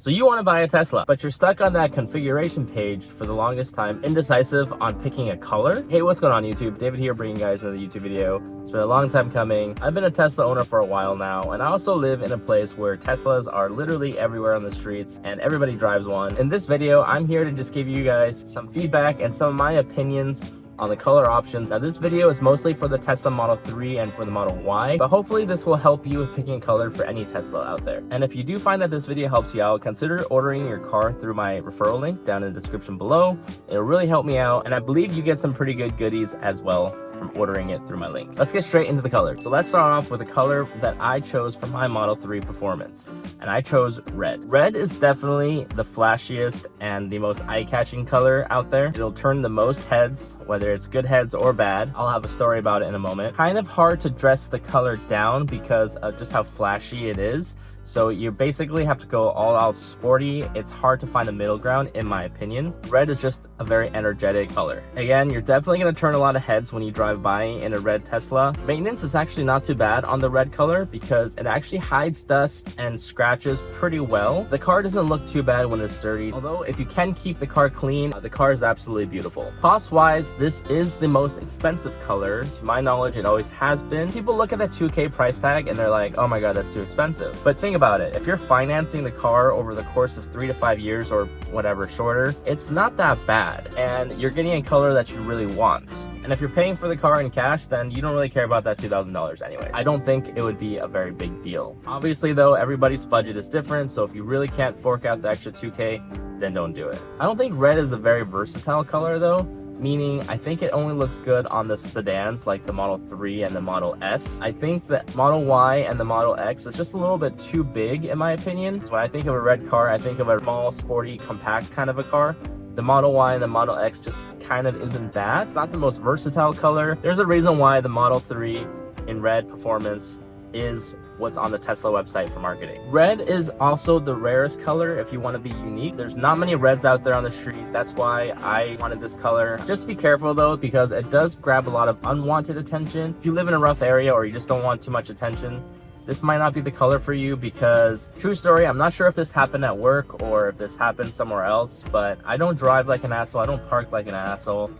So you want to buy a Tesla, but you're stuck on that configuration page for the longest time, indecisive on picking a color? Hey, what's going on YouTube? David here bringing you guys another YouTube video. It's been a long time coming. I've been a Tesla owner for a while now, and I also live in a place where Teslas are literally everywhere on the streets and everybody drives one. In this video, I'm here to just give you guys some feedback and some of my opinions on the color options. Now this video is mostly for the Tesla Model 3 and for the Model Y, but hopefully this will help you with picking a color for any Tesla out there. And if you do find that this video helps you out, consider ordering your car through my referral link down in the description below. It'll really help me out, and I believe you get some pretty good goodies as well from ordering it through my link. Let's get straight into the colors. So let's start off with the color that I chose for my Model 3 Performance, and I chose red. Red is definitely the flashiest and the most eye-catching color out there. It'll turn the most heads, whether it's good heads or bad. I'll have a story about it in a moment. Kind of hard to dress the color down because of just how flashy it is. So you basically have to go all out sporty. It's hard to find a middle ground in my opinion. Red is just a very energetic color. Again, you're definitely going to turn a lot of heads when you drive by in a red Tesla. Maintenance is actually not too bad on the red color because it actually hides dust and scratches pretty well. The car doesn't look too bad when it's dirty. Although if you can keep the car clean, the car is absolutely beautiful. Cost wise, this is the most expensive color. To my knowledge, it always has been. People look at that 2K price tag and they're like, oh my God, that's too expensive. But think about it. If you're financing the car over the course of 3 to 5 years or whatever shorter, it's not that bad. And you're getting a color that you really want. And if you're paying for the car in cash, then you don't really care about that $2,000 anyway. I don't think it would be a very big deal. Obviously though, everybody's budget is different. So if you really can't fork out the extra 2K, then don't do it. I don't think red is a very versatile color though. Meaning I think it only looks good on the sedans like the Model 3 and the Model S. I think the Model Y and the Model X is just a little bit too big in my opinion. So when I think of a red car, I think of a small, sporty, compact kind of a car. The Model Y and the Model X just kind of isn't that. It's not the most versatile color. There's a reason why the Model 3 in red Performance is what's on the Tesla website for marketing. Red is also the rarest color if you want to be unique. There's not many reds out there on the street. That's why I wanted this color. Just be careful though, because it does grab a lot of unwanted attention. If you live in a rough area or you just don't want too much attention, this might not be the color for you because, true story, I'm not sure if this happened at work or if this happened somewhere else, but I don't drive like an asshole. I don't park like an asshole.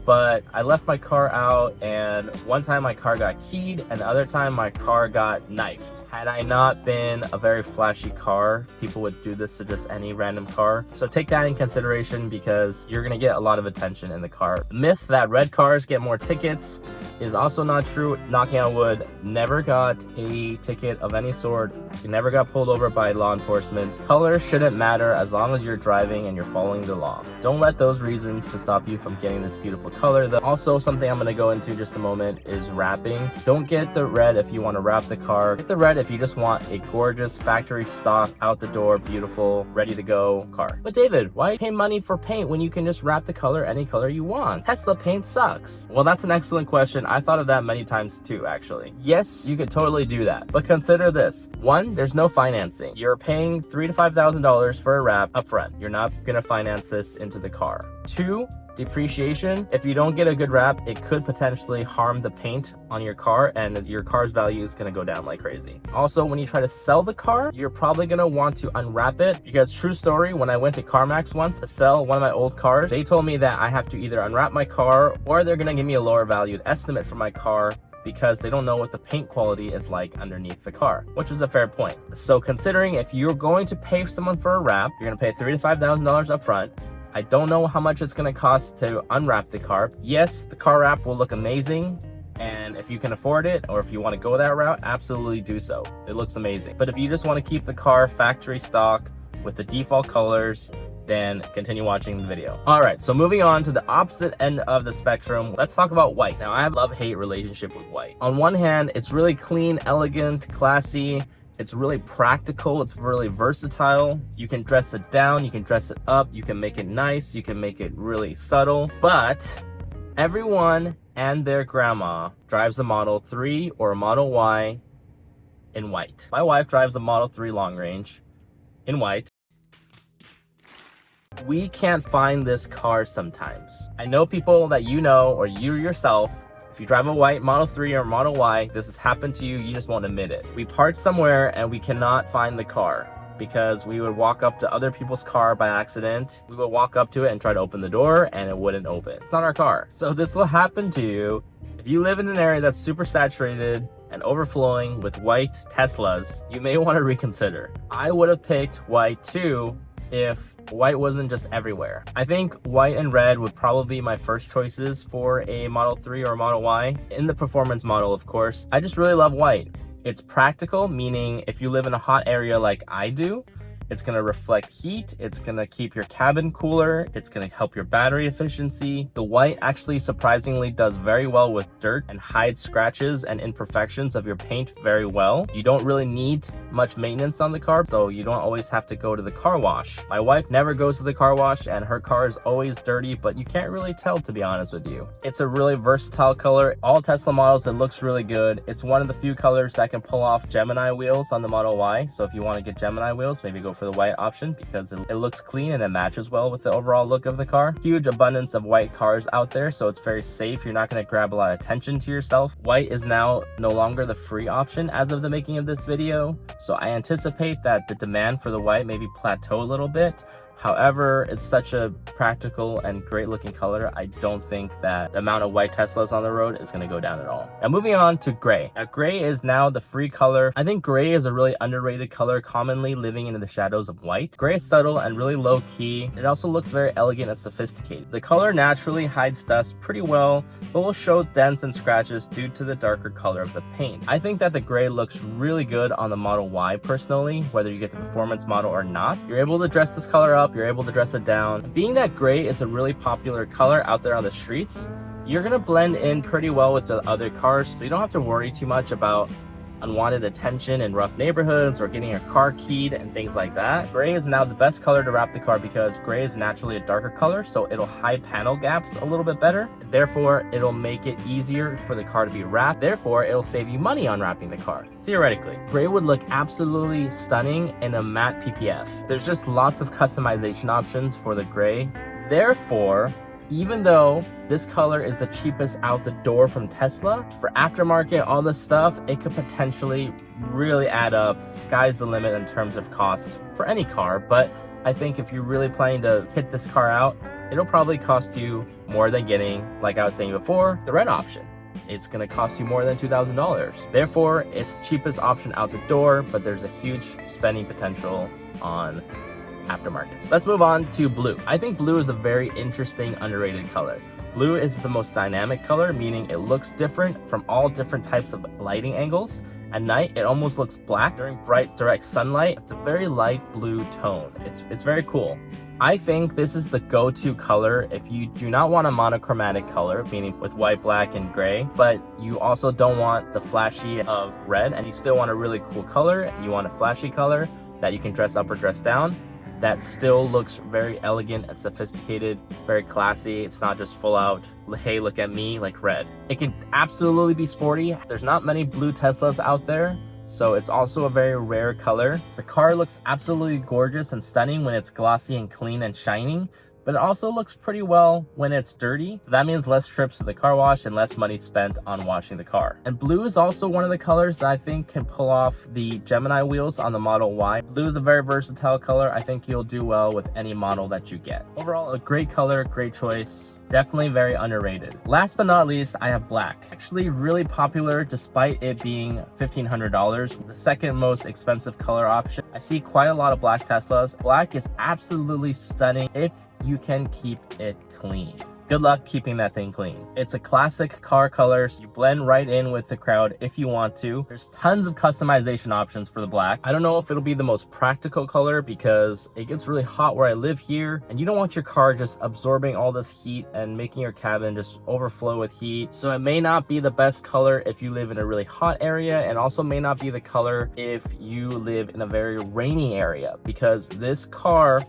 But I left my car out, and one time my car got keyed and the other time my car got knifed. Had I not been a very flashy car, people would do this to just any random car. So take that in consideration because you're gonna get a lot of attention in the car. The myth that red cars get more tickets is also not true. Knocking on wood, never got a ticket of any sort. You never got pulled over by law enforcement. Color shouldn't matter as long as you're driving and you're following the law. Don't let those reasons to stop you from getting this beautiful color. Also, something I'm going to go into just a moment is wrapping. Don't get the red if you want to wrap the car. Get the red if you just want a gorgeous factory stock, out the door, beautiful, ready to go car. But David, why pay money for paint when you can just wrap the color any color you want? Tesla paint sucks. Well, that's an excellent question. I thought of that many times too, actually. Yes, you could totally do that. But consider this. One, there's no financing. You're paying $3,000 to $5,000 for a wrap up front. You're not going to finance this into the car. Two, depreciation. If you don't get a good wrap, it could potentially harm the paint on your car and your car's value is going to go down like crazy. Also, when you try to sell the car, you're probably going to want to unwrap it because, true story, when I went to CarMax once to sell one of my old cars, they told me that I have to either unwrap my car or they're going to give me a lower valued estimate for my car because they don't know what the paint quality is like underneath the car, which is a fair point. So considering if you're going to pay someone for a wrap, you're going to pay $3,000 to $5,000 up front. I don't know how much it's going to cost to unwrap the car. Yes, the car wrap will look amazing. And if you can afford it, or if you want to go that route, absolutely do so. It looks amazing. But if you just want to keep the car factory stock with the default colors, then continue watching the video. All right, so moving on to the opposite end of the spectrum, let's talk about white. Now, I have a love-hate relationship with white. On one hand, it's really clean, elegant, classy. It's really practical. It's really versatile. You can dress it down. You can dress it up. You can make it nice. You can make it really subtle. But everyone and their grandma drives a Model 3 or a Model Y in white. My wife drives a Model 3 long range in white. We can't find this car sometimes. I know people that you know or you yourself. If you drive a white Model 3 or Model Y, this has happened to you, you just won't admit it. We parked somewhere and we cannot find the car. because we would walk up to other people's car by accident. We would walk up to it and try to open the door and it wouldn't open. It's not our car. So this will happen to you if you live in an area that's super saturated and overflowing with white Teslas. You may want to reconsider. I would have picked white too if white wasn't just everywhere. I think white and red would probably be my first choices for a Model 3 or Model Y. In the performance model, of course, I just really love white. It's practical, meaning if you live in a hot area like I do, it's going to reflect heat, it's going to keep your cabin cooler, it's going to help your battery efficiency. The white actually surprisingly does very well with dirt and hides scratches and imperfections of your paint very well. You don't really need much maintenance on the car, so you don't always have to go to the car wash. My wife never goes to the car wash and her car is always dirty, but you can't really tell, to be honest with you. It's a really versatile color. All Tesla models, it looks really good. It's one of the few colors that can pull off Gemini wheels on the Model Y, so if you want to get Gemini wheels, maybe go for the white option because it looks clean and it matches well with the overall look of the car. Huge abundance of white cars out there, so it's very safe. You're not going to grab a lot of attention to yourself. White is now no longer the free option as of the making of this video, so I anticipate that the demand for the white maybe plateau a little bit. However, it's such a practical and great looking color, I don't think that the amount of white Teslas on the road is going to go down at all. Now moving on to gray. Now gray is now the free color. I think gray is a really underrated color, commonly living into the shadows of white. Gray is subtle and really low key. It also looks very elegant and sophisticated. The color naturally hides dust pretty well, but will show dents and scratches due to the darker color of the paint. I think that the gray looks really good on the Model Y personally, whether you get the performance model or not. You're able to dress this color up, you're able to dress it down. Being that gray is a really popular color out there on the streets, you're gonna blend in pretty well with the other cars, so you don't have to worry too much about unwanted attention in rough neighborhoods or getting your car keyed and things like that. Gray is now the best color to wrap the car because gray is naturally a darker color, so it'll hide panel gaps a little bit better. Therefore, it'll make it easier for the car to be wrapped. Therefore, it'll save you money on wrapping the car. Theoretically, gray would look absolutely stunning in a matte PPF. There's just lots of customization options for the gray. Therefore, even though this color is the cheapest out the door from Tesla, for aftermarket, all this stuff, it could potentially really add up. Sky's the limit in terms of costs for any car, but I think if you're really planning to hit this car out, it'll probably cost you more than getting, like I was saying before, the red option. It's going to cost you more than $2,000. Therefore, it's the cheapest option out the door, but there's a huge spending potential on aftermarkets. Let's move on to blue. I think blue is a very interesting, underrated color. Blue is the most dynamic color, meaning it looks different from all different types of lighting angles. At night, it almost looks black. During bright, direct sunlight, it's a very light blue tone. It's very cool. I think this is the go-to color if you do not want a monochromatic color, meaning with white, black, and gray, but you also don't want the flashy of red, and you still want a really cool color. You want a flashy color that you can dress up or dress down. That still looks very elegant and sophisticated, very classy. It's not just full out, hey, look at me, like red. It can absolutely be sporty. There's not many blue Teslas out there, so it's also a very rare color. The car looks absolutely gorgeous and stunning when it's glossy and clean and shining, but it also looks pretty well when it's dirty. So that means less trips to the car wash and less money spent on washing the car. And blue is also one of the colors that I think can pull off the Gemini wheels on the Model Y. Blue is a very versatile color. I think you'll do well with any model that you get. Overall, a great color, great choice. Definitely very underrated. Last but not least, I have black. Actually really popular despite it being $1,500, the second most expensive color option. I see quite a lot of black Teslas. Black is absolutely stunning if you can keep it clean. Good luck keeping that thing clean. It's a classic car color, so you blend right in with the crowd if you want to. There's tons of customization options for the black. I don't know if it'll be the most practical color because it gets really hot where I live here, and you don't want your car just absorbing all this heat and making your cabin just overflow with heat. So it may not be the best color if you live in a really hot area, and also may not be the color if you live in a very rainy area, because this color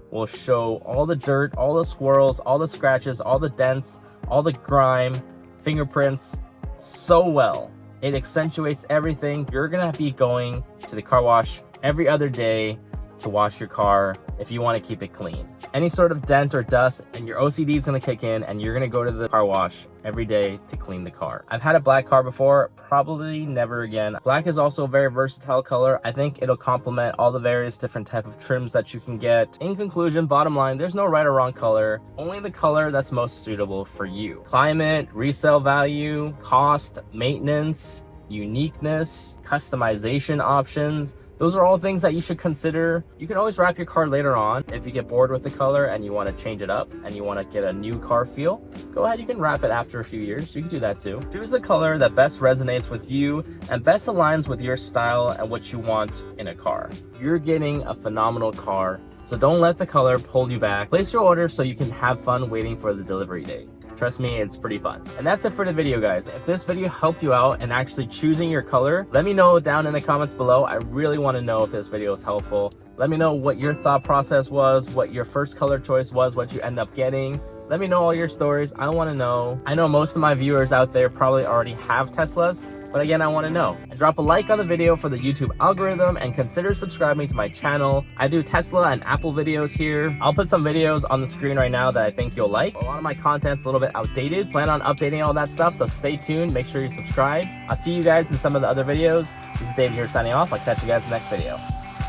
will show all the dirt, all the swirls, all the scratches, all the dents, all the grime, fingerprints so well. It accentuates everything. You're gonna be going to the car wash every other day to wash your car if you want to keep it clean. Any sort of dent or dust and your OCD is going to kick in and you're going to go to the car wash every day to clean the car. I've had a black car before, probably never again. Black is also a very versatile color. I think it'll complement all the various different type of trims that you can get. In conclusion, bottom line, there's no right or wrong color, only the color that's most suitable for you. Climate, resale value, cost, maintenance, uniqueness, customization options. Those are all things that you should consider. You can always wrap your car later on. If you get bored with the color and you want to change it up and you want to get a new car feel, go ahead, you can wrap it after a few years. You can do that too. Choose the color that best resonates with you and best aligns with your style and what you want in a car. You're getting a phenomenal car, so don't let the color hold you back. Place your order so you can have fun waiting for the delivery date. Trust me, it's pretty fun. And that's it for the video, guys. If this video helped you out in actually choosing your color, let me know down in the comments below. I really want to know if this video is helpful. Let me know what your thought process was, what your first color choice was, what you end up getting. Let me know all your stories. I want to know. I know most of my viewers out there probably already have Teslas, but again, I want to know. And drop a like on the video for the YouTube algorithm and consider subscribing to my channel. I do Tesla and Apple videos here. I'll put some videos on the screen right now that I think you'll like. A lot of my content's a little bit outdated. Plan on updating all that stuff, so stay tuned. Make sure you subscribe. I'll see you guys in some of the other videos. This is David here signing off. I'll catch you guys in the next video.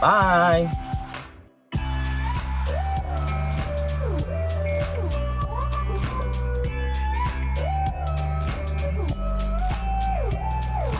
Bye!